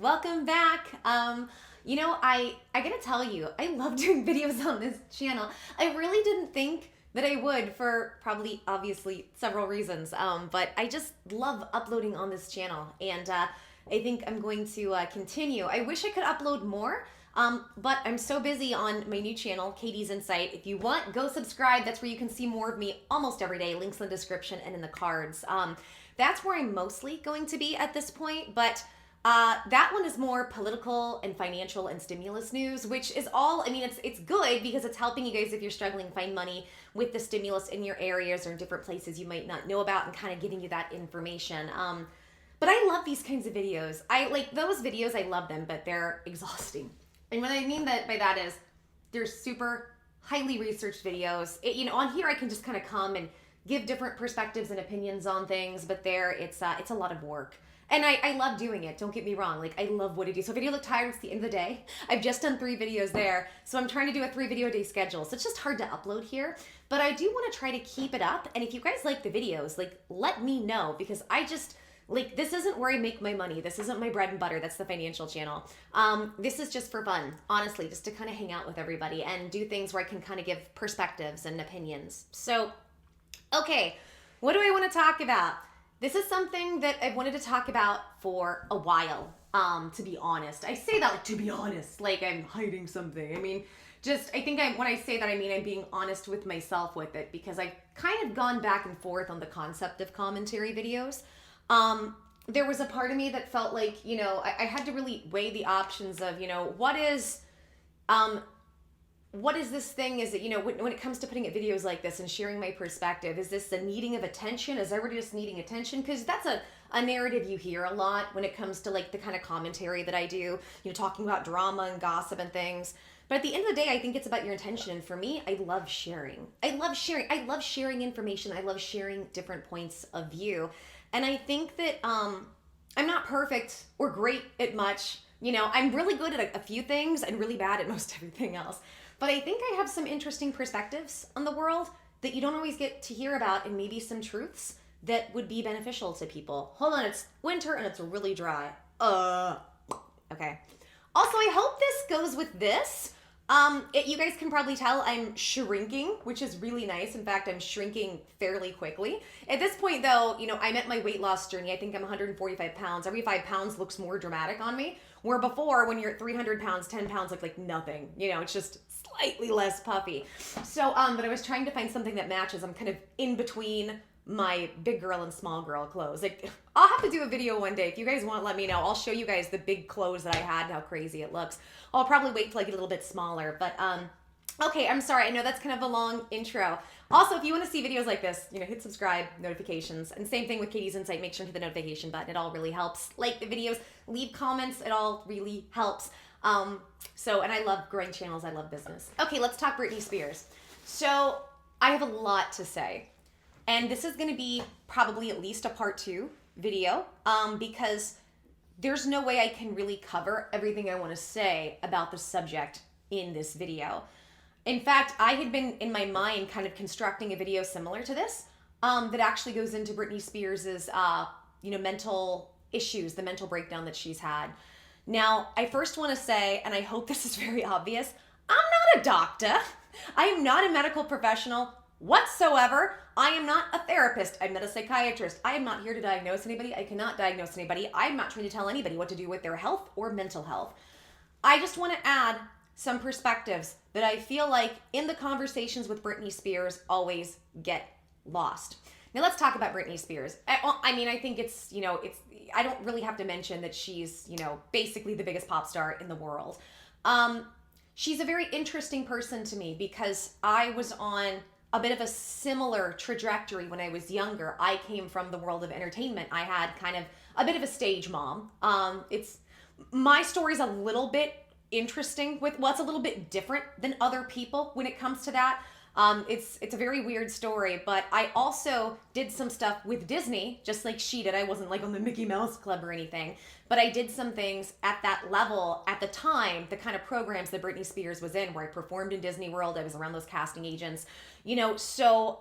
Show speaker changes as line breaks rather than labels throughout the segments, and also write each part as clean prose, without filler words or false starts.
welcome back. I gotta tell you, I love doing videos on this channel. I really didn't think that I would for probably obviously several reasons, but I just love uploading on this channel, and I think I'm going to continue. I wish I could upload more, but I'm so busy on my new channel, Katie's Insight. If you want, go subscribe. That's where you can see more of me almost every day. Links in the description and in the cards. That's where I'm mostly going to be at this point, but that one is more political and financial and stimulus news, which is all, it's good because it's helping you guys if you're struggling to find money with the stimulus in your areas or in different places you might not know about, and kind of giving you that information. But I love these kinds of videos. I like those videos, I love them, but they're exhausting. And what I mean by that is they're super highly researched videos. On here I can just kind of come and give different perspectives and opinions on things, but there it's a lot of work. And I love doing it, don't get me wrong. Like, I love what I do. So if you look tired, it's the end of the day. I've just done 3 videos there. So I'm trying to do a 3 video a day schedule. So it's just hard to upload here. But I do want to try to keep it up. And if you guys like the videos, let me know. Because I just, this isn't where I make my money. This isn't my bread and butter. That's the financial channel. This is just for fun, honestly, just to kind of hang out with everybody and do things where I can kind of give perspectives and opinions. So, okay, what do I want to talk about? This is something that I've wanted to talk about for a while, to be honest. I say that to be honest, like I'm hiding something. When I say that, I'm being honest with myself with it, because I've kind of gone back and forth on the concept of commentary videos. There was a part of me that felt like, I had to really weigh the options of, what is this thing? Is it, when it comes to putting up videos like this and sharing my perspective, is this a needing of attention? Is everybody just needing attention? Because that's a narrative you hear a lot when it comes to the kind of commentary that I do, talking about drama and gossip and things. But at the end of the day, I think it's about your intention. And for me, I love sharing. I love sharing information. I love sharing different points of view. And I think that I'm not perfect or great at much. I'm really good at a few things and really bad at most everything else. But I think I have some interesting perspectives on the world that you don't always get to hear about, and maybe some truths that would be beneficial to people. Hold on, it's winter and it's really dry. Okay. Also, I hope this goes with this. You guys can probably tell I'm shrinking, which is really nice. In fact, I'm shrinking fairly quickly. At this point, though, I'm at my weight loss journey. I think I'm 145 pounds. Every 5 pounds looks more dramatic on me. Where before, when you're at 300 pounds, 10 pounds look like nothing. It's just slightly less puffy. So, but I was trying to find something that matches. I'm kind of in between my big girl and small girl clothes. I'll have to do a video one day. If you guys want, let me know. I'll show you guys the big clothes that I had and how crazy it looks. I'll probably wait till I get a little bit smaller, but okay, I'm sorry. I know that's kind of a long intro. Also, if you want to see videos like this, hit subscribe, notifications, and same thing with Katie's Insight. Make sure to hit the notification button. It all really helps. Like the videos, leave comments. It all really helps. And I love growing channels. I love business. Okay, let's talk Britney Spears. So I have a lot to say, and this is going to be probably at least a part 2 video, because there's no way I can really cover everything I want to say about the subject in this video. In fact, I had been in my mind kind of constructing a video similar to this, that actually goes into Britney Spears's, mental issues, the mental breakdown that she's had. Now, I first want to say, and I hope this is very obvious, I'm not a doctor. I am not a medical professional whatsoever. I am not a therapist. I'm not a psychiatrist. I am not here to diagnose anybody. I cannot diagnose anybody. I'm not trying to tell anybody what to do with their health or mental health. I just want to add some perspectives that I feel like in the conversations with Britney Spears always get lost. Now let's talk about Britney Spears. I think it's, I don't really have to mention that she's, basically the biggest pop star in the world. She's a very interesting person to me because I was on a bit of a similar trajectory when I was younger. I came from the world of entertainment. I had kind of a bit of a stage mom. My story's a little bit interesting it's a little bit different than other people when it comes to that. It's a very weird story, but I also did some stuff with Disney, just like she did. I wasn't on the Mickey Mouse Club or anything, but I did some things at that level at the time, the kind of programs that Britney Spears was in, where I performed in Disney World. I was around those casting agents, so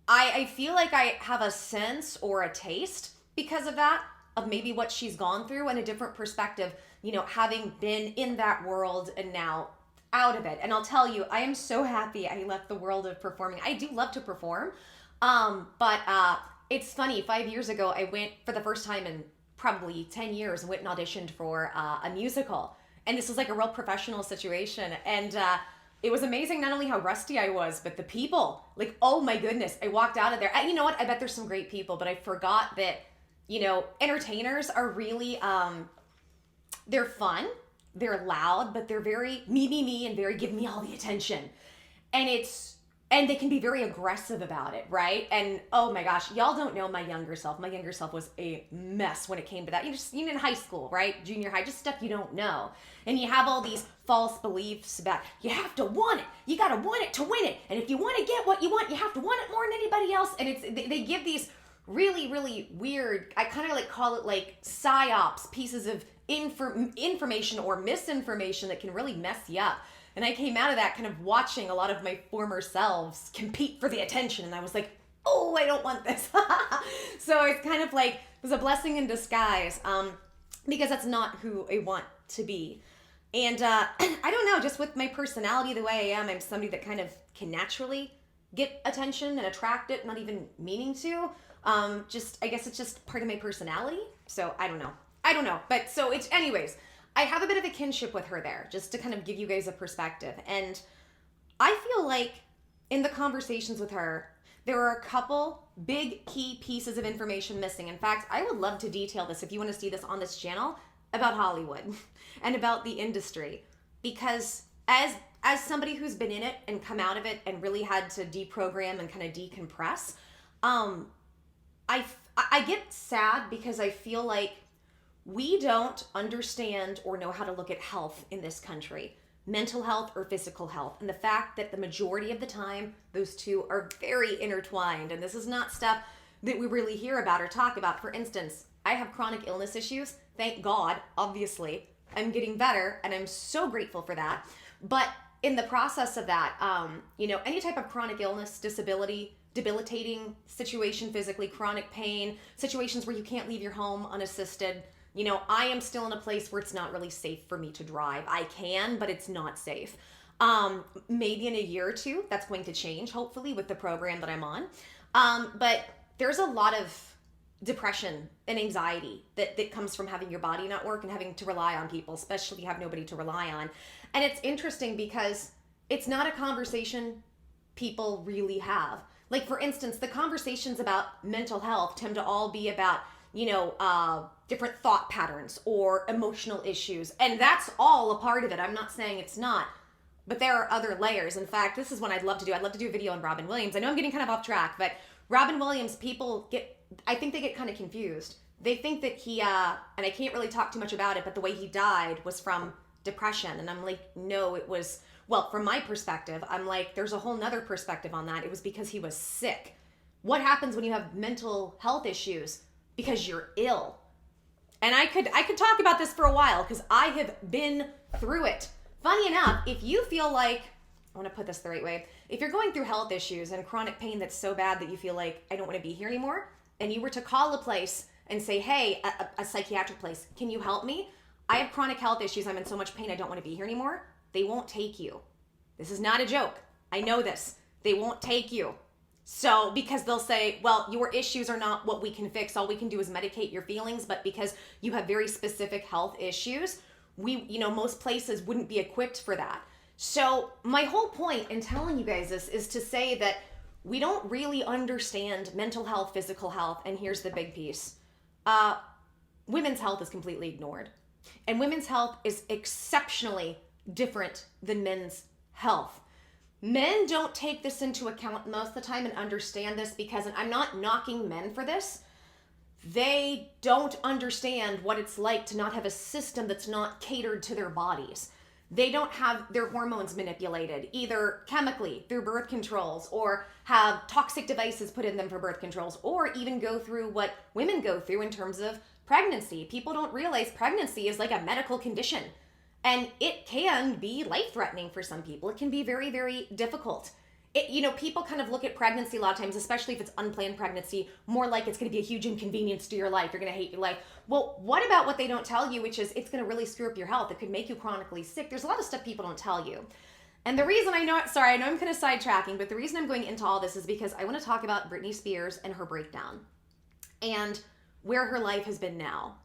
I feel like I have a sense or a taste because of that of maybe what she's gone through and a different perspective, having been in that world and now out of it. And I'll tell you, I am so happy I left the world of performing. I do love to perform. But it's funny, 5 years ago, I went for the first time in probably 10 years and went and auditioned for a musical. And this was like a real professional situation. And it was amazing not only how rusty I was, but the people. Like, oh my goodness, I walked out of there. You know what? I bet there's some great people, but I forgot that, entertainers are really, they're fun, they're loud, but they're very me, and very give me all the attention. And they can be very aggressive about it, right? And oh my gosh, y'all don't know my younger self. My younger self was a mess when it came to that. You in high school, right? Junior high, just stuff you don't know. And you have all these false beliefs about you have to want it. You got to want it to win it. And if you want to get what you want, you have to want it more than anybody else. And they give these really, really weird, I kind of call it like psyops, pieces of information or misinformation that can really mess you up. And I came out of that kind of watching a lot of my former selves compete for the attention. And I was like, oh, I don't want this. So it's kind of like, it was a blessing in disguise, because that's not who I want to be. And I don't know, just with my personality, the way I am, I'm somebody that kind of can naturally get attention and attract it, not even meaning to. I guess it's just part of my personality. So I don't know. But so it's, anyways, I have a bit of a kinship with her there, just to kind of give you guys a perspective. And I feel like in the conversations with her, there are a couple big key pieces of information missing. In fact, I would love to detail this if you want to see this on this channel about Hollywood and about the industry. Because as somebody who's been in it and come out of it and really had to deprogram and kind of decompress, I get sad because I feel like we don't understand or know how to look at health in this country, mental health or physical health. And the fact that the majority of the time, those two are very intertwined. And this is not stuff that we really hear about or talk about. For instance, I have chronic illness issues. Thank God, obviously, I'm getting better and I'm so grateful for that. But in the process of that, any type of chronic illness, disability, debilitating situation physically, chronic pain, situations where you can't leave your home unassisted, I am still in a place where it's not really safe for me to drive. I can, but it's not safe. Maybe in a year or two, that's going to change, hopefully, with the program that I'm on. But there's a lot of depression and anxiety that comes from having your body not work and having to rely on people, especially if you have nobody to rely on. And it's interesting because it's not a conversation people really have. Like, for instance, the conversations about mental health tend to all be about, different thought patterns or emotional issues. And that's all a part of it. I'm not saying it's not, but there are other layers. In fact, this is one I'd love to do. I'd love to do a video on Robin Williams. I know I'm getting kind of off track, but Robin Williams, I think they get kind of confused. They think that he, and I can't really talk too much about it, but the way he died was from depression. And I'm like, no, it was, well, from my perspective, I'm like, there's a whole nother perspective on that. It was because he was sick. What happens when you have mental health issues? Because you're ill. And I could talk about this for a while because I have been through it. Funny enough, if you feel like, I want to put this the right way, if you're going through health issues and chronic pain that's so bad that you feel like, I don't want to be here anymore, and you were to call a place and say, hey, a psychiatric place, can you help me? I have chronic health issues. I'm in so much pain. I don't want to be here anymore. They won't take you. This is not a joke. I know this. They won't take you. So, because they'll say, well, your issues are not what we can fix. All we can do is medicate your feelings. But because you have very specific health issues, most places wouldn't be equipped for that. So my whole point in telling you guys this is to say that we don't really understand mental health, physical health. And here's the big piece. Women's health is completely ignored. And women's health is exceptionally different than men's health. Men don't take this into account most of the time and understand this because, and I'm not knocking men for this, they don't understand what it's like to not have a system that's not catered to their bodies. They don't have their hormones manipulated, either chemically through birth controls or have toxic devices put in them for birth controls, or even go through what women go through in terms of pregnancy. People don't realize pregnancy is like a medical condition. And it can be life-threatening for some people. It can be very, very difficult. people kind of look at pregnancy a lot of times, especially if it's unplanned pregnancy, more like it's going to be a huge inconvenience to your life. You're going to hate your life. Well, what about what they don't tell you, which is it's going to really screw up your health. It could make you chronically sick. There's a lot of stuff people don't tell you. And the reason I know I'm kind of sidetracking, but the reason I'm going into all this is because I want to talk about Britney Spears and her breakdown and where her life has been now.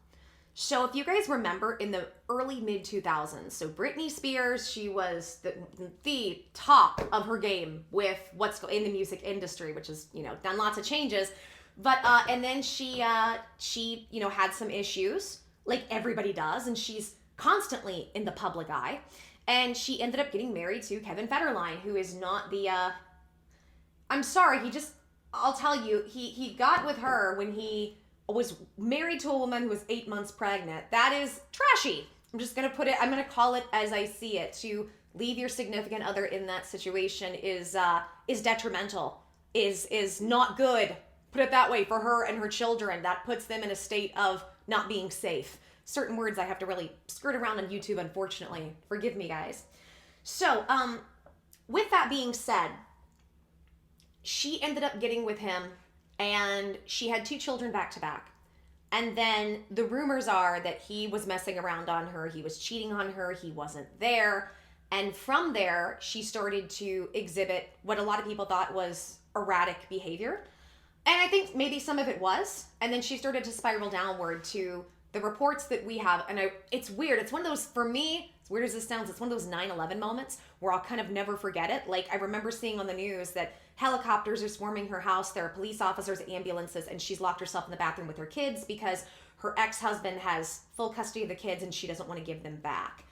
So if you guys remember in the early mid 2000s, so Britney Spears, she was the top of her game with what's in the music industry, which has, done lots of changes. But, and then she had some issues like everybody does. And she's constantly in the public eye. And she ended up getting married to Kevin Federline, who is not the, I'm sorry, I'll tell you, he got with her when he was married to a woman who was 8 months pregnant. That is trashy. I'm going to call it as I see it. To leave your significant other in that situation is detrimental, is not good. Put it that way, for her and her children. That puts them in a state of not being safe. Certain words I have to really skirt around on YouTube, unfortunately. Forgive me, guys. So, with that being said, she ended up getting with him, and she had 2 children back to back. And then the rumors are that he was messing around on her. He was cheating on her. He wasn't there. And from there, she started to exhibit what a lot of people thought was erratic behavior. And I think maybe some of it was. And then she started to spiral downward to the reports that we have. And it's weird. It's one of those, for me, as weird as this sounds, it's one of those 9/11 moments where I'll kind of never forget it. Like, I remember seeing on the news that helicopters are swarming her house. There are police officers, ambulances, and she's locked herself in the bathroom with her kids because her ex-husband has full custody of the kids and she doesn't want to give them back.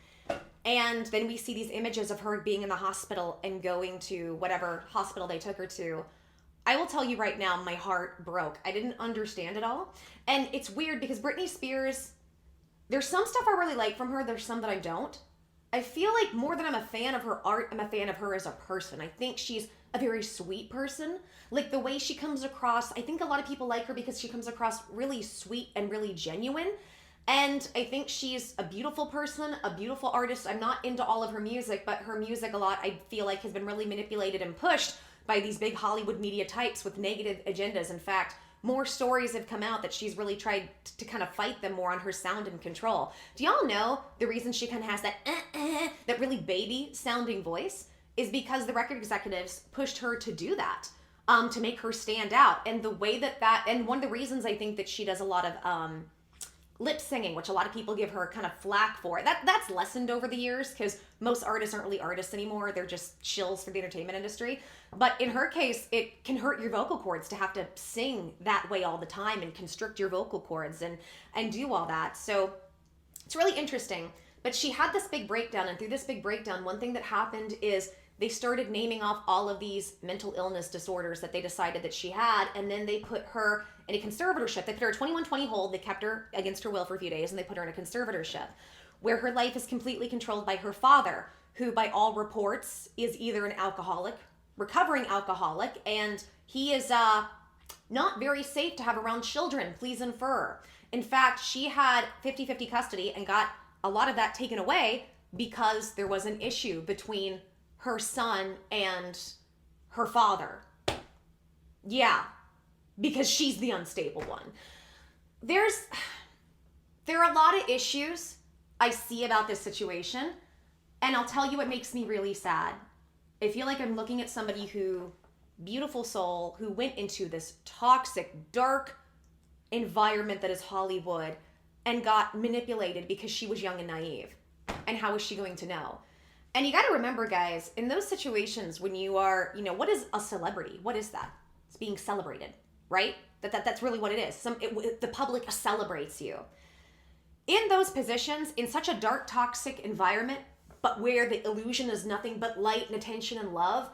And then we see these images of her being in the hospital and going to whatever hospital they took her to. I will tell you right now, my heart broke. I didn't understand it all. And it's weird because Britney Spears, there's some stuff I really like from her. There's some that I don't. I feel like more than I'm a fan of her art, I'm a fan of her as a person. I think she's a very sweet person. Like the way she comes across, I think a lot of people like her because she comes across really sweet and really genuine. And I think she's a beautiful person, a beautiful artist. I'm not into all of her music, but her music a lot, I feel like, has been really manipulated and pushed by these big Hollywood media types with negative agendas. In fact, more stories have come out that she's really tried to kind of fight them more on her sound and control. Do y'all know the reason she kind of has that really baby sounding voice is because the record executives pushed her to do that, to make her stand out. And the way and one of the reasons I think that she does a lot of lip singing, which a lot of people give her kind of flack for, that's lessened over the years because most artists aren't really artists anymore. They're just shills for the entertainment industry. But in her case, it can hurt your vocal cords to have to sing that way all the time and constrict your vocal cords and do all that. So it's really interesting. But she had this big breakdown, and through this big breakdown, one thing that happened is they started naming off all of these mental illness disorders that they decided that she had, and then they put her in a conservatorship. They put her a 21-20 hold. They kept her against her will for a few days, and they put her in a conservatorship where her life is completely controlled by her father, who by all reports is either an alcoholic, recovering alcoholic, and he is not very safe to have around children, please infer. In fact, she had 50-50 custody and got a lot of that taken away because there was an issue between her son and her father. Yeah, because she's the unstable one. There are a lot of issues I see about this situation, and I'll tell you what makes me really sad. I feel like I'm looking at somebody who, beautiful soul, who went into this toxic, dark environment that is Hollywood and got manipulated because she was young and naive. And how is she going to know? And you got to remember, guys, in those situations when you are, what is a celebrity? What is that? It's being celebrated, right? That's really what it is. The public celebrates you. In those positions, in such a dark, toxic environment, but where the illusion is nothing but light and attention and love,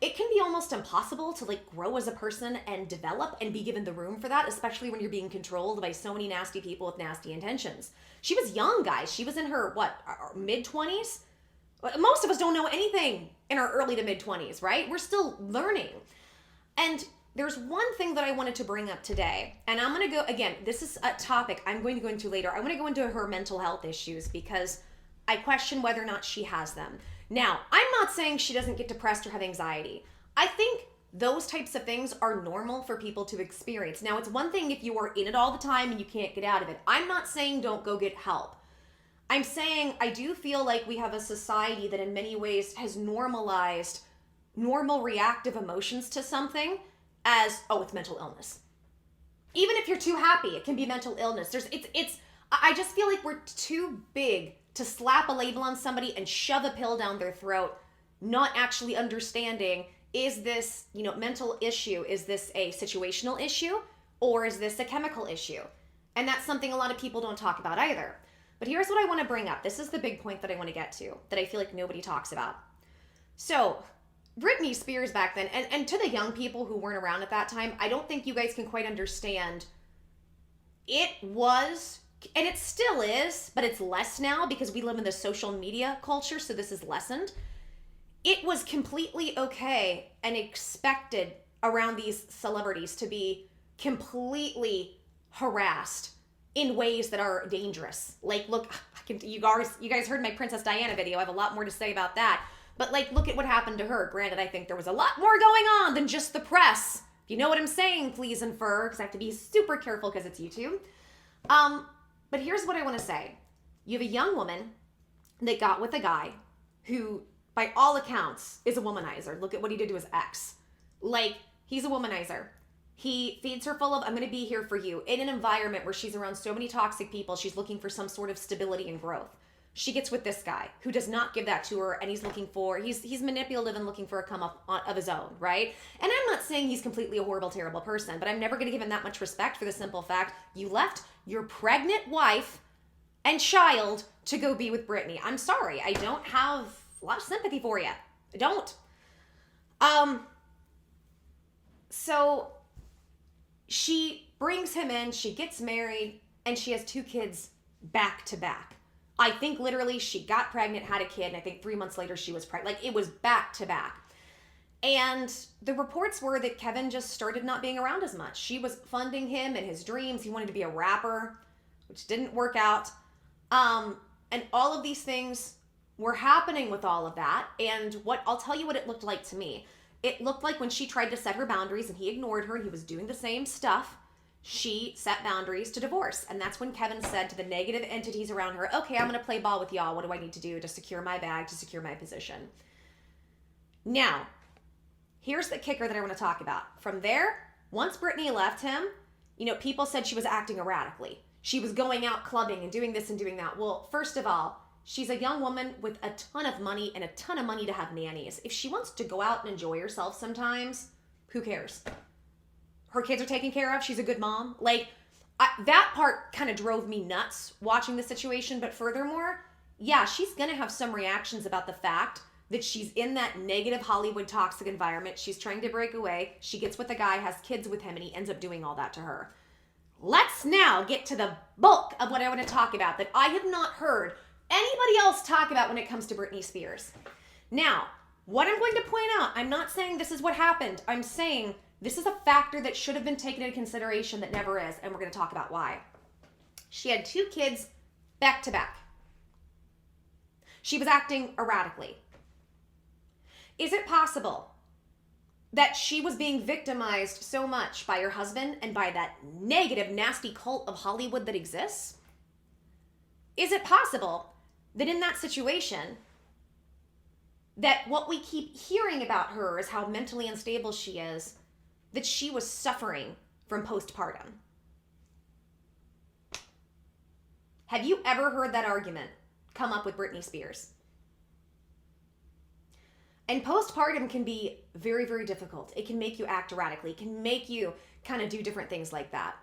it can be almost impossible to grow as a person and develop and be given the room for that, especially when you're being controlled by so many nasty people with nasty intentions. She was young, guys. She was in her, mid-20s? Most of us don't know anything in our early to mid-20s, right? We're still learning. And there's one thing that I wanted to bring up today, and I'm going to go, again, this is a topic I'm going to go into later. I want to go into her mental health issues because I question whether or not she has them. Now, I'm not saying she doesn't get depressed or have anxiety. I think those types of things are normal for people to experience. Now, it's one thing if you are in it all the time and you can't get out of it. I'm not saying don't go get help. I'm saying I do feel like we have a society that in many ways has normalized normal reactive emotions to something as, oh, it's mental illness. Even if you're too happy, it can be mental illness. I just feel like we're too big to slap a label on somebody and shove a pill down their throat, not actually understanding, is this, mental issue? Is this a situational issue? Or is this a chemical issue? And that's something a lot of people don't talk about either. But here's what I want to bring up. This is the big point that I want to get to, that I feel like nobody talks about. So, Britney Spears back then, and to the young people who weren't around at that time, I don't think you guys can quite understand. It was, and it still is, but it's less now because we live in the social media culture, so this is lessened. It was completely okay and expected around these celebrities to be completely harassed in ways that are dangerous. Like, look, you guys heard my Princess Diana video. I have a lot more to say about that. But look at what happened to her. Granted, I think there was a lot more going on than just the press. If you know what I'm saying, please infer, because I have to be super careful because it's YouTube. But here's what I want to say. You have a young woman that got with a guy who, by all accounts, is a womanizer. Look at what he did to his ex. He's a womanizer. He feeds her full of, I'm going to be here for you. In an environment where she's around so many toxic people, she's looking for some sort of stability and growth. She gets with this guy who does not give that to her, and he's manipulative and looking for a come up of his own, right? And I'm not saying he's completely a horrible, terrible person, but I'm never going to give him that much respect for the simple fact you left your pregnant wife and child to go be with Britney. I'm sorry. I don't have a lot of sympathy for you. I don't. So she brings him in, she gets married, and she has 2 kids back to back. I think literally she got pregnant, had a kid, and I think 3 months later she was pregnant. It was back to back. And the reports were that Kevin just started not being around as much. She was funding him and his dreams. He wanted to be a rapper, which didn't work out. And all of these things were happening with all of that. And I'll tell you what it looked like to me. It looked like when she tried to set her boundaries and he ignored her and he was doing the same stuff, she set boundaries to divorce. And that's when Kevin said to the negative entities around her, okay, I'm going to play ball with y'all. What do I need to do to secure my bag, to secure my position? Now, here's the kicker that I want to talk about. From there, once Britney left him, people said she was acting erratically. She was going out clubbing and doing this and doing that. Well, first of all, she's a young woman with a ton of money and a ton of money to have nannies. If she wants to go out and enjoy herself sometimes, who cares? Her kids are taken care of. She's a good mom. That part kind of drove me nuts watching the situation. But furthermore, yeah, she's going to have some reactions about the fact that she's in that negative Hollywood toxic environment. She's trying to break away. She gets with a guy, has kids with him, and he ends up doing all that to her. Let's now get to the bulk of what I want to talk about that I have not heard anybody else talk about when it comes to Britney Spears. Now, what I'm going to point out, I'm not saying this is what happened. I'm saying this is a factor that should have been taken into consideration that never is, and we're going to talk about why. She had 2 kids back to back. She was acting erratically. Is it possible that she was being victimized so much by her husband and by that negative, nasty cult of Hollywood that exists? Is it possible that in that situation, that what we keep hearing about her is how mentally unstable she is, that she was suffering from postpartum? Have you ever heard that argument come up with Britney Spears? And postpartum can be very, very difficult. It can make you act erratically. It can make you kind of do different things like that.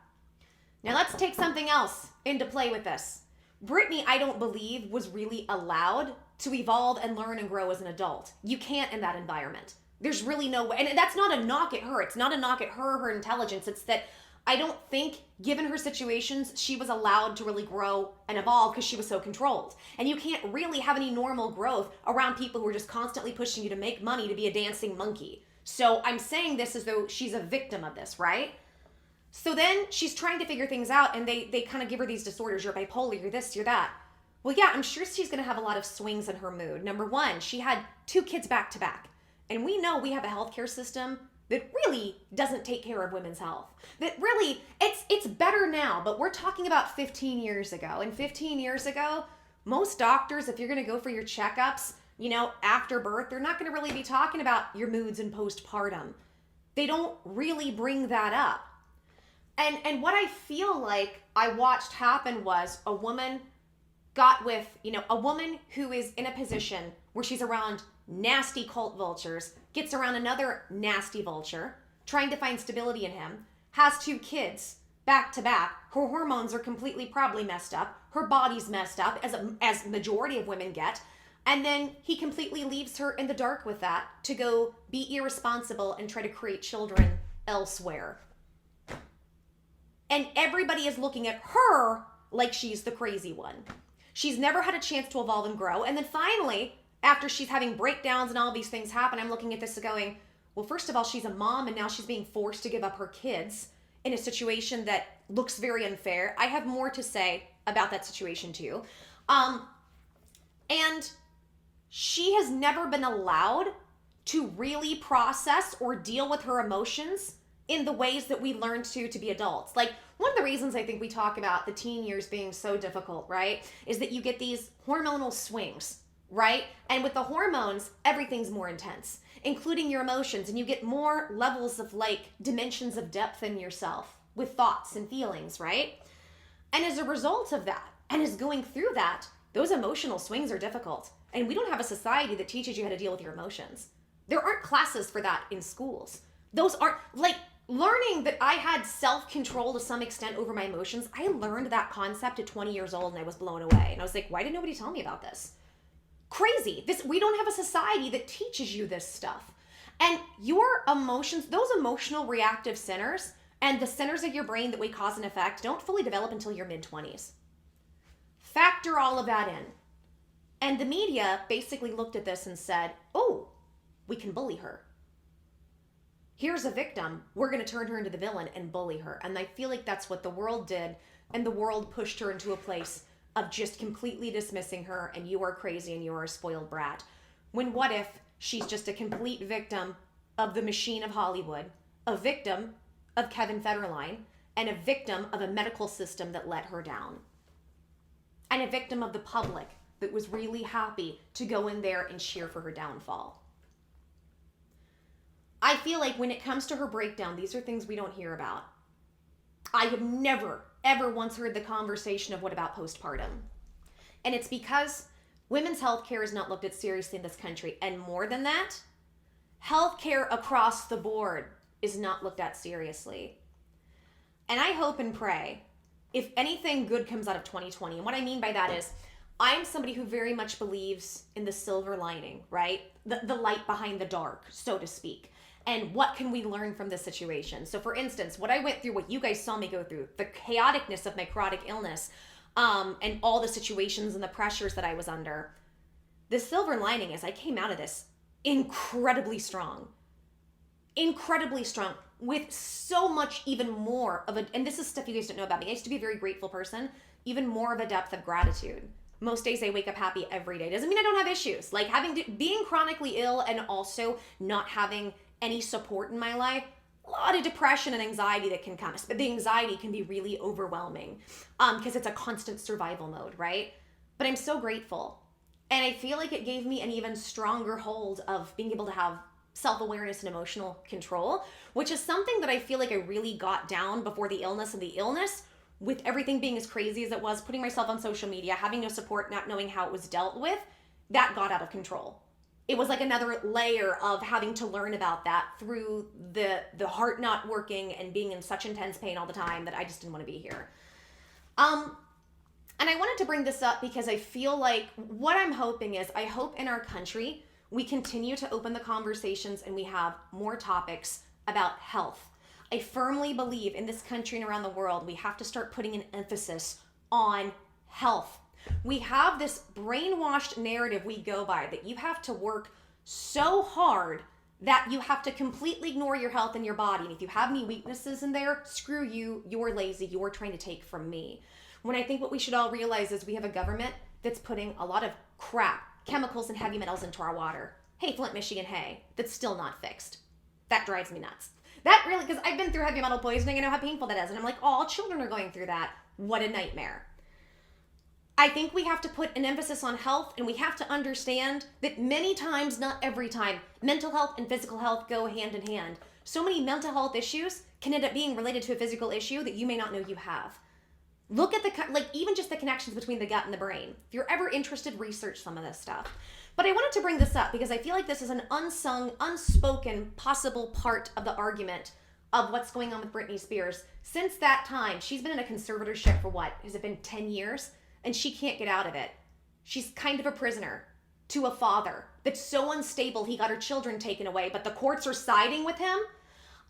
Now let's take something else into play with this. Britney, I don't believe, was really allowed to evolve and learn and grow as an adult. You can't in that environment. There's really no way. And that's not a knock at her. It's not a knock at her intelligence. It's that I don't think, given her situations, she was allowed to really grow and evolve because she was so controlled. And you can't really have any normal growth around people who are just constantly pushing you to make money, to be a dancing monkey. So I'm saying this as though she's a victim of this, right? So then she's trying to figure things out, and they kind of give her these disorders. You're bipolar, you're this, you're that. Well, yeah, I'm sure she's going to have a lot of swings in her mood. Number one, she had 2 kids back to back. And we know we have a healthcare system that really doesn't take care of women's health. That really, it's better now, but we're talking about 15 years ago. And 15 years ago, most doctors, if you're gonna go for your checkups, after birth, they're not gonna really be talking about your moods and postpartum. They don't really bring that up. And what I feel like I watched happen was a woman got with, a woman who is in a position where she's around nasty cult vultures, gets around another nasty vulture, trying to find stability in him, has 2 kids back to back. Her hormones are completely probably messed up. Her body's messed up, as majority of women get. And then he completely leaves her in the dark with that to go be irresponsible and try to create children elsewhere. And everybody is looking at her like she's the crazy one. She's never had a chance to evolve and grow. And then finally, after she's having breakdowns and all these things happen, I'm looking at this going, well, first of all, she's a mom and now she's being forced to give up her kids in a situation that looks very unfair. I have more to say about that situation too. And she has never been allowed to really process or deal with her emotions in the ways that we learned to be adults. Like, one of the reasons I think we talk about the teen years being so difficult, right, is that you get these hormonal swings, right? And with the hormones, everything's more intense, including your emotions, and you get more levels of dimensions of depth in yourself with thoughts and feelings, right? And as a result of that, and as going through that, those emotional swings are difficult. And we don't have a society that teaches you how to deal with your emotions. There aren't classes for that in schools. Those aren't, learning that I had self-control to some extent over my emotions. I learned that concept at 20 years old and I was blown away. And I was like, why did nobody tell me about this? Crazy. We don't have a society that teaches you this stuff. And your emotions, those emotional reactive centers and the centers of your brain that we cause and effect don't fully develop until your mid-20s. Factor all of that in. And the media basically looked at this and said, oh, we can bully her. Here's a victim. We're going to turn her into the villain and bully her. And I feel like that's what the world did. And the world pushed her into a place of just completely dismissing her and you are crazy and you are a spoiled brat. When what if she's just a complete victim of the machine of Hollywood, a victim of Kevin Federline, and a victim of a medical system that let her down, and a victim of the public that was really happy to go in there and cheer for her downfall. I feel like when it comes to her breakdown, these are things we don't hear about. I have never, ever once heard the conversation of what about postpartum. And it's because women's health care is not looked at seriously in this country. And more than that, health care across the board is not looked at seriously. And I hope and pray, if anything good comes out of 2020, and what I mean by that is, I'm somebody who very much believes in the silver lining, right? The light behind the dark, so to speak. And what can we learn from this situation? So for instance, what I went through, what you guys saw me go through, the chaoticness of my chronic illness, and all the situations and the pressures that I was under, the silver lining is I came out of this incredibly strong, with so much even more of a, and this is stuff you guys don't know about me. I used to be a very grateful person, even more of a depth of gratitude. Most days I wake up happy every day. Doesn't mean I don't have issues. Like being chronically ill and also not having any support in my life, a lot of depression and anxiety that can come. But the anxiety can be really overwhelming because it's a constant survival mode, right? But I'm so grateful. And I feel like it gave me an even stronger hold of being able to have self-awareness and emotional control, which is something that I feel like I really got down before the illness, and the illness, with everything being as crazy as it was, putting myself on social media, having no support, not knowing how it was dealt with, that got out of control. It was like another layer of having to learn about that through the heart not working and being in such intense pain all the time that I just didn't want to be here. And I wanted to bring this up because I feel like what I'm hoping is, I hope in our country, we continue to open the conversations and we have more topics about health. I firmly believe in this country and around the world, we have to start putting an emphasis on health. We have this brainwashed narrative we go by that you have to work so hard that you have to completely ignore your health and your body. And if you have any weaknesses in there, screw you, you're lazy, you're trying to take from me. When I think what we should all realize is we have a government that's putting a lot of crap, chemicals and heavy metals into our water. hey, Flint, Michigan, hey, that's still not fixed. That drives me nuts. That really, because I've been through heavy metal poisoning, I know how painful that is. And I'm like, oh, children are going through that. What a nightmare. I think we have to put an emphasis on health, and we have to understand that many times, not every time, mental health and physical health go hand in hand. So many mental health issues can end up being related to a physical issue that you may not know you have. Look at even just the connections between the gut and the brain. If you're ever interested, research some of this stuff. But I wanted to bring this up because I feel like this is an unsung, unspoken, possible part of the argument of what's going on with Britney Spears. Since that time, she's been in a conservatorship for what? Has it been 10 years? And she can't get out of it. She's kind of a prisoner to a father that's so unstable he got her children taken away, but the courts are siding with him.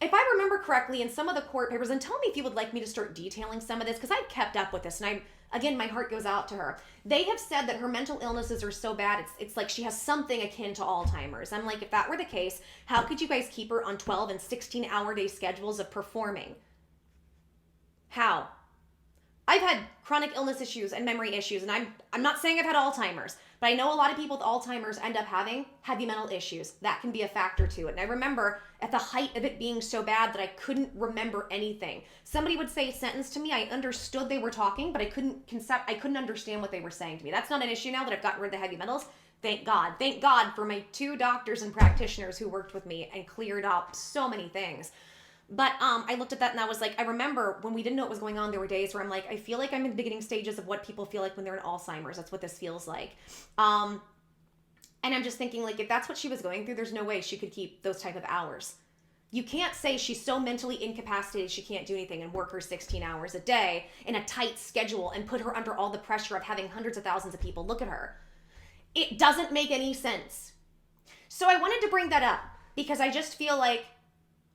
If I remember correctly, in some of the court papers, and tell me if you would like me to start detailing some of this, because I've kept up with this, and again, my heart goes out to her. They have said that her mental illnesses are so bad, it's like she has something akin to Alzheimer's. I'm like, if that were the case, how could you guys keep her on 12 and 16-hour-day schedules of performing? How? I've had chronic illness issues and memory issues, and I'm not saying I've had Alzheimer's, but I know a lot of people with Alzheimer's end up having heavy mental issues. That can be a factor to it. And I remember at the height of it being so bad that I couldn't remember anything. Somebody would say a sentence to me, I understood they were talking, but I couldn't understand what they were saying to me. That's not an issue now that I've gotten rid of the heavy metals. Thank God. Thank God for my 2 doctors and practitioners who worked with me and cleared up so many things. But I looked at that and I was like, I remember when we didn't know what was going on, there were days where I'm like, I feel like I'm in the beginning stages of what people feel like when they're in Alzheimer's. That's what this feels like. And I'm just thinking, like, if that's what she was going through, there's no way she could keep those type of hours. You can't say she's so mentally incapacitated she can't do anything and work her 16 hours a day in a tight schedule and put her under all the pressure of having hundreds of thousands of people look at her. It doesn't make any sense. So I wanted to bring that up because I just feel like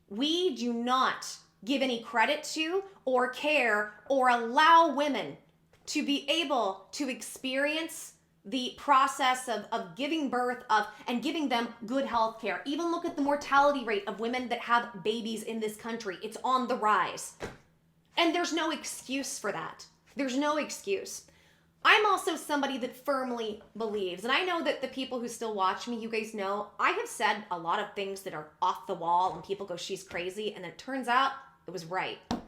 we do not give any credit to or care or allow women to be able to experience the process of giving birth and giving them good health care. Even look at the mortality rate of women that have babies in this country. It's on the rise. And there's no excuse for that. There's no excuse. I'm also somebody that firmly believes, and I know that the people who still watch me, you guys know, I have said a lot of things that are off the wall and people go, she's crazy, and it turns out it was right. A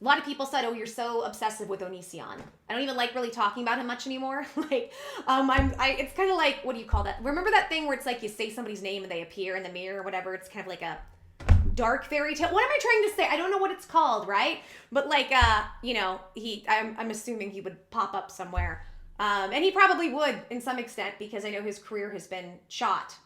lot of people said, oh, you're so obsessive with Onision. I don't even like really talking about him much anymore. It's kind of like, what do you call that? Remember that thing where it's like you say somebody's name and they appear in the mirror or whatever? It's kind of like a dark fairy tale. What am I trying to say? I don't know what it's called, right? But like, I'm assuming he would pop up somewhere. And he probably would in some extent because I know his career has been shot.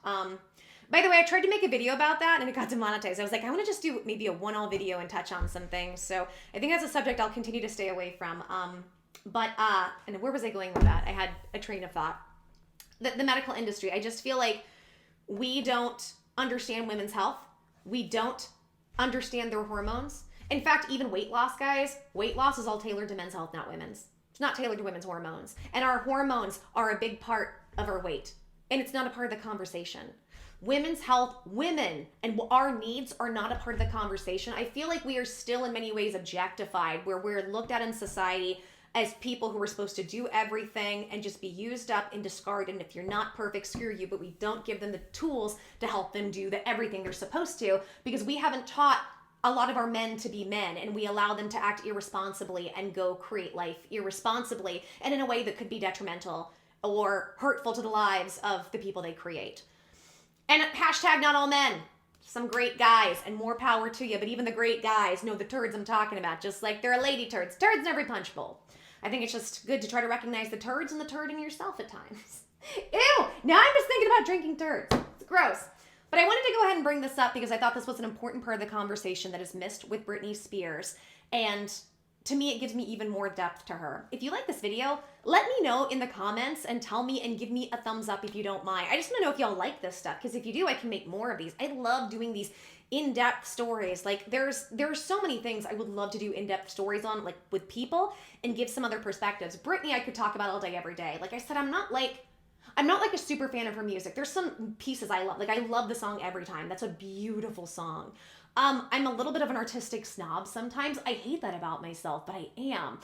By the way, I tried to make a video about that and it got demonetized. I was like, I want to just do maybe a one-all video and touch on some things. So I think that's a subject I'll continue to stay away from. And where was I going with that? I had a train of thought. The medical industry, I just feel like we don't understand women's health. We don't understand their hormones. In fact, even weight loss, guys, weight loss is all tailored to men's health, not women's. It's not tailored to women's hormones. And our hormones are a big part of our weight. And it's not a part of the conversation. Women's health, women, and our needs are not a part of the conversation. I feel like we are still in many ways objectified, where we're looked at in society as people who are supposed to do everything and just be used up and discarded. And if you're not perfect, screw you. But we don't give them the tools to help them do everything they're supposed to, because we haven't taught a lot of our men to be men, and we allow them to act irresponsibly and go create life irresponsibly and in a way that could be detrimental or hurtful to the lives of the people they create. And hashtag not all men. Some great guys, and more power to you, but even the great guys know the turds I'm talking about, just like there are lady turds. Turds in every punch bowl. I think it's just good to try to recognize the turds and the turd in yourself at times. Ew! Now I'm just thinking about drinking turds. It's gross. But I wanted to go ahead and bring this up because I thought this was an important part of the conversation that is missed with Britney Spears. And to me, it gives me even more depth to her. If you like this video, let me know in the comments and tell me and give me a thumbs up if you don't mind. I just want to know if y'all like this stuff, because if you do, I can make more of these. I love doing these in-depth stories. Like there's so many things I would love to do in-depth stories on, like with people, and give some other perspectives. Britney, I could talk about all day, every day. Like I said, I'm not like a super fan of her music. There's some pieces I love. Like I love the song Every Time. That's a beautiful song. I'm a little bit of an artistic snob sometimes. I hate that about myself, but I am.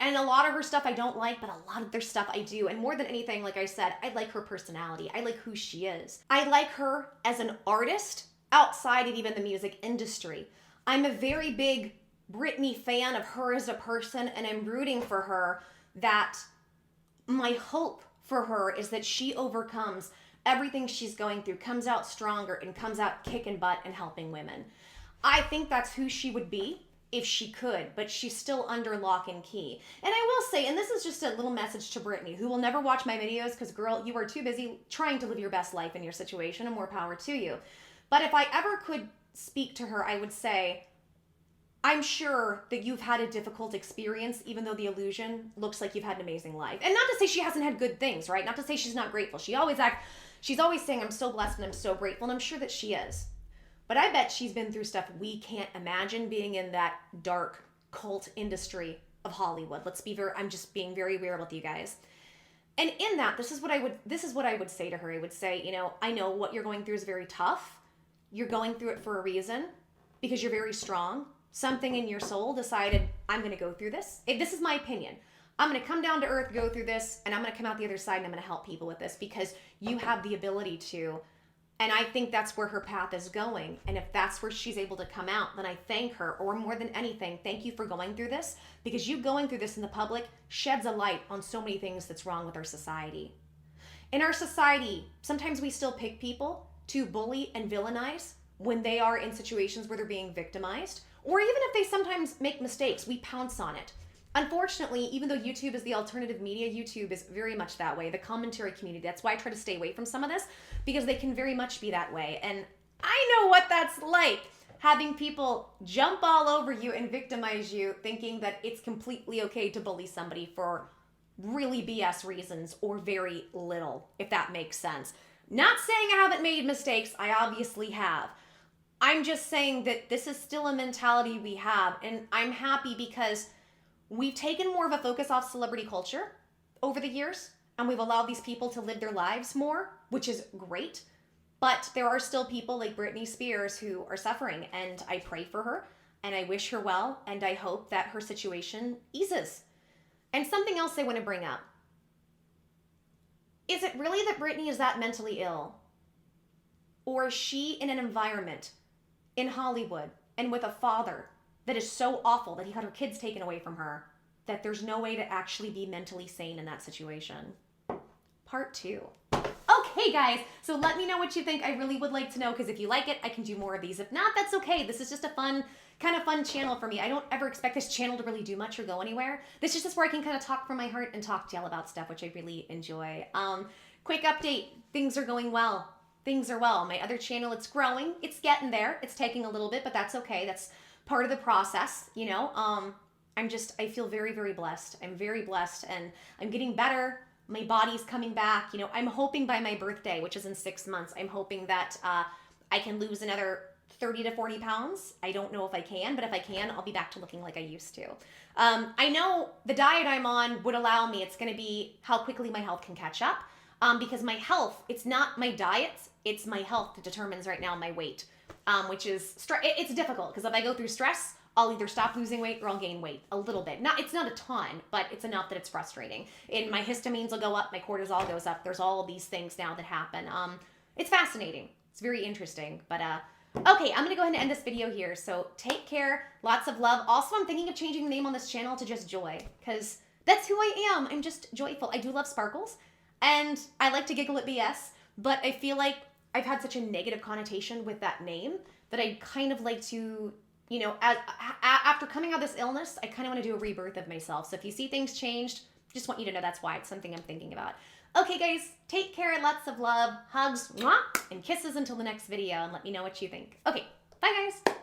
And a lot of her stuff I don't like, but a lot of their stuff I do. And more than anything, like I said, I like her personality. I like who she is. I like her as an artist outside of even the music industry. I'm a very big Britney fan of her as a person, and I'm rooting for her. That my hope for her is that she overcomes everything she's going through, comes out stronger, and comes out kicking butt and helping women. I think that's who she would be if she could, but she's still under lock and key. And I will say, and this is just a little message to Britney, who will never watch my videos because, girl, you are too busy trying to live your best life in your situation, and more power to you. But if I ever could speak to her, I would say, I'm sure that you've had a difficult experience, even though the illusion looks like you've had an amazing life. And not to say she hasn't had good things, right? Not to say she's not grateful. She's always saying, I'm so blessed and I'm so grateful, and I'm sure that she is. But I bet she's been through stuff we can't imagine, being in that dark cult industry of Hollywood. I'm just being very real with you guys. And in that, this is what I would say to her. I would say, I know what you're going through is very tough. You're going through it for a reason, because you're very strong. Something in your soul decided, I'm going to go through this. This is my opinion. I'm going to come down to earth, go through this, and I'm going to come out the other side, and I'm going to help people with this because you have the ability to. And I think that's where her path is going. And if that's where she's able to come out, then I thank her, or more than anything, thank you for going through this, because you going through this in the public sheds a light on so many things that's wrong with our society. In our society, sometimes we still pick people to bully and villainize when they are in situations where they're being victimized. Or even if they sometimes make mistakes, we pounce on it. Unfortunately, even though YouTube is the alternative media, YouTube is very much that way. The commentary community, that's why I try to stay away from some of this, because they can very much be that way. And I know what that's like, having people jump all over you and victimize you, thinking that it's completely okay to bully somebody for really BS reasons, or very little, if that makes sense. Not saying I haven't made mistakes, I obviously have. I'm just saying that this is still a mentality we have, and I'm happy because we've taken more of a focus off celebrity culture over the years, and we've allowed these people to live their lives more, which is great. But there are still people like Britney Spears who are suffering, and I pray for her, and I wish her well, and I hope that her situation eases. And something else I want to bring up. Is it really that Britney is that mentally ill? Or is she in an environment in Hollywood and with a father that is so awful that he got her kids taken away from her, that there's no way to actually be mentally sane in that situation? Part 2. Okay, guys, so let me know what you think. I really would like to know, because if you like it, I can do more of these. If not, that's okay. This is just a fun channel for me. I don't ever expect this channel to really do much or go anywhere. This is just where I can kind of talk from my heart and talk to y'all about stuff, which I really enjoy. Quick update. Things are going well. Things are well. My other channel, it's growing. It's getting there. It's taking a little bit, but that's okay. That's part of the process, I feel very, very blessed. I'm very blessed, and I'm getting better. My body's coming back. I'm hoping by my birthday, which is in 6 months, I'm hoping that I can lose another 30 to 40 pounds. I don't know if I can, but if I can, I'll be back to looking like I used to. I know the diet I'm on would allow me. It's going to be how quickly my health can catch up, because my health, it's not my diet, it's my health that determines right now my weight, which is, it's difficult, because if I go through stress, I'll either stop losing weight or I'll gain weight a little bit. It's not a ton, but it's enough that it's frustrating. And my histamines will go up, my cortisol goes up. There's all of these things now that happen. It's fascinating. It's very interesting. But okay, I'm gonna go ahead and end this video here. So take care, lots of love. Also, I'm thinking of changing the name on this channel to just Joy, because that's who I am. I'm just joyful. I do love sparkles, and I like to giggle at BS, but I feel like I've had such a negative connotation with that name that I kind of like to, after coming out of this illness, I kind of want to do a rebirth of myself. So if you see things changed, just want you to know that's why. It's something I'm thinking about. Okay, guys, take care. Lots of love, hugs, mwah, and kisses until the next video, and let me know what you think. Okay, bye, guys.